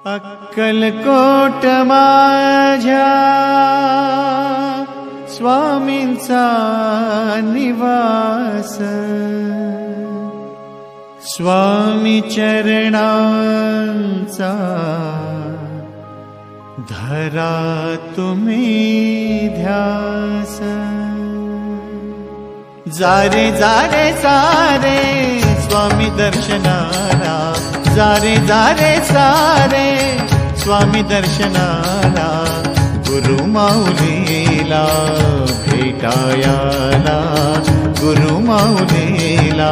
अक्कलकोट माझ्या स्वामींचा निवास, स्वामी चरणांचा धरा तुम्ही ध्यास। जारे जारे सारे स्वामी दर्शनाला, जारे जारे सारे स्वामी दर्शनाला, गुरु माऊलीला भेटायाला, गुरु माऊलीला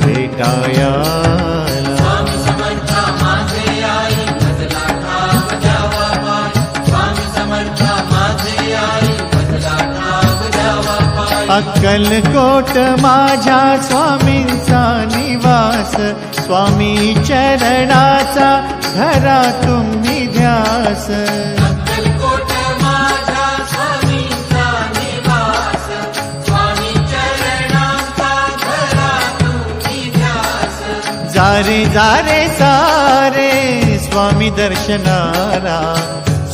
भेटायाला। स्वामी समर्थ माझे आई भजला ठाव द्यावा पाय, स्वामी समर्थ माझे आई भजला ठाव द्यावा पाय। अक्कलकोट माझ्या स्वामींचा निवास, स्वामी चरणाचा धरा तुम्ही ध्यास। अक्कलकोट माझ्या स्वामींचा निवास, स्वामी चरणांचा धरा तुम्ही ध्यास। जारे जारे सारे स्वामी दर्शनाला,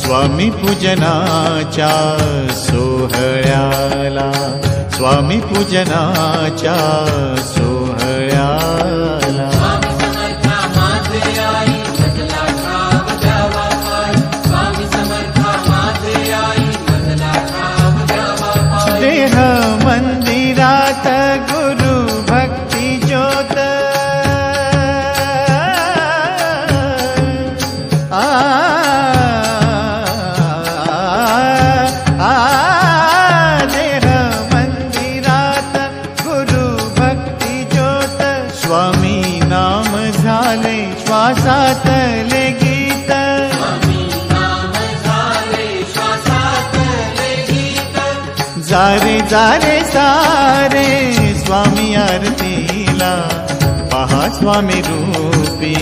स्वामी पूजनाच्या सोहळ्याला, स्वामी पूजनाच्या सोहळ्याला। स्वामी समर्थ माझे आई भजला ठाव द्यावा पाय, स्वामी समर्थ माझे आई भजला ठाव द्यावा पाय। देह मंदिरात गुरु भक्ती ज्योत, देह मंदिरात गुरु भक्ती ज्योत, स्वामी नाम झाले श्वासातले गीत। स्वामी नाम झाले श्वासातले गीत। जारे जारे सारे स्वामी आरतीला, पहा स्वामी रूपी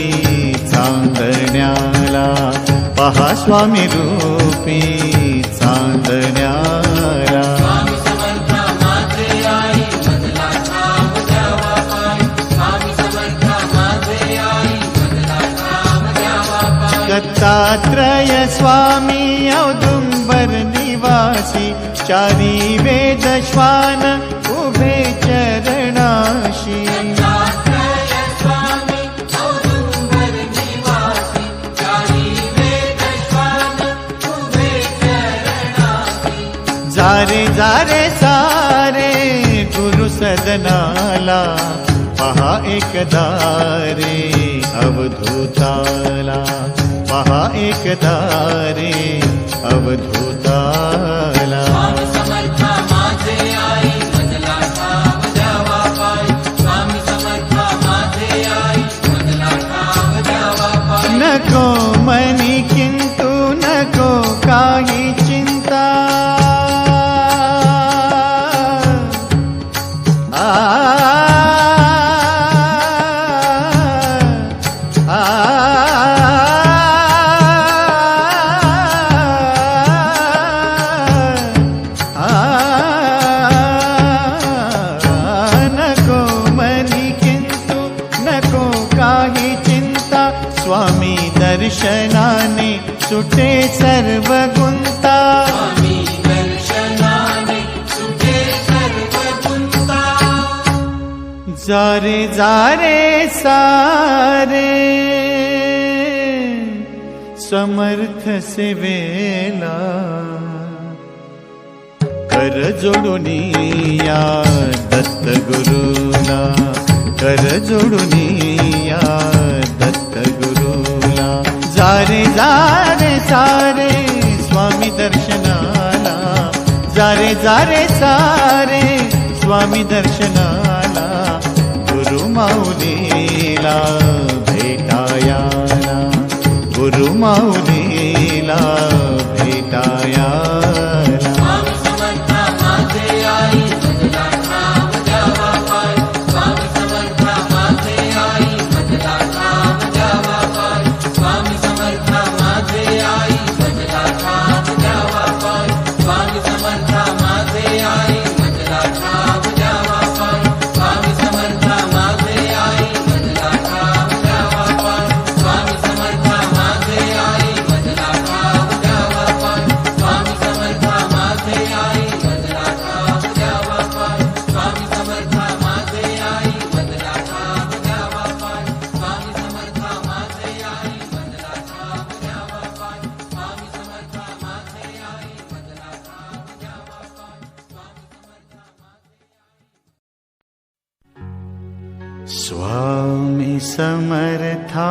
चांदण्याला, पहा स्वामी रूपी चांदण्याला। स्वामी समर्थ माझे आई भजला ठाव द्यावा पाय, स्वामी समर्थ माझे आई भजला ठाव द्यावा पाय। दत्तात्रय स्वामी औदुंबर निवासी, चारी वेद श्वान उभे चरणाशी। दत्तात्रय स्वामी औदुंबर निवासी, चारी वेद श्वान उभे चरणासी। जारे जारे सारे गुरु सदनाला, पहा एकदा रे अवधूताला, पहा एकदा रे अवधूताला। स्वामी समर्थ माझे आई भजला ठाव द्यावा पाय, स्वामी समर्थ माझे आई भजला ठाव द्यावा पाय। नको मनी किंतु नको काही चिंता, नको मनी किंतु नको काही चिंता, स्वामी दर्शनाने सुटे सर्व गुंता। स्वामी दर्शनाने सुटे सर्व गुंता। जारे जारे सारे समर्थ सेवेला, कर जोडून या दत्त गुरुला, कर जोडून या दत्त गुरुला। जारे जारे सारे स्वामी दर्शनाला, जारे जारे सारे स्वामी दर्शनाला, गुरु माऊलीला भेटायाला, गुरु माऊलीला भेटायाला। स्वामी समर्थ माझे आई भजला ठाव द्यावा पाय, स्वामी समर्थ माझे आई भजला ठाव द्यावा पाय, स्वामी समर्थ माझे आई भजला ठाव द्यावा पाय, स्वामी समर्थ माझे आई भजला ठाव द्यावा पाय, स्वामी समर्थ माझे आई भजला ठाव द्यावा पाय, स्वामी समर्थ माझे समर्थांचा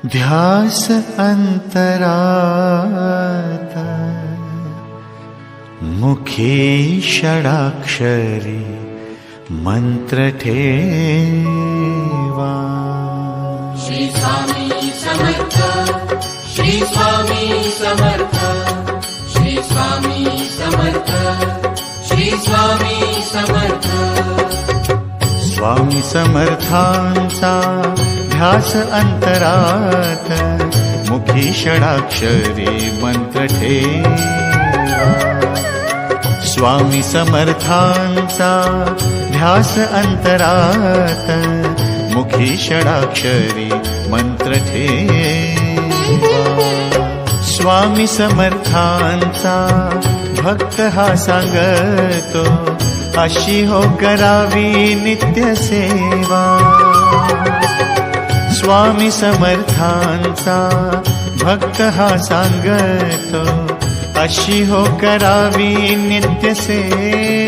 ध्यास अंतरात मुखी षडाक्षरी मंत्र ठेवा. श्री स्वामी समर्थ, श्री स्वामी समर्थ, श्री स्वामी समर्थ, श्री स्वामी समर्थ. स्वामी समर्थांचा ध्यास अंतरात मुखी षडाक्षरी मंत्र ठेवा. स्वामी समर्थांचा ध्यास अंतरात मुखी षडाक्षरी मंत्र ठेवा. स्वामी समर्थांचा भक्त हा सांगतो अशी हो करावी नित्य सेवा. स्वामी समर्थांचा भक्त हा सांगतो अशी हो करावी नित्य सेवा.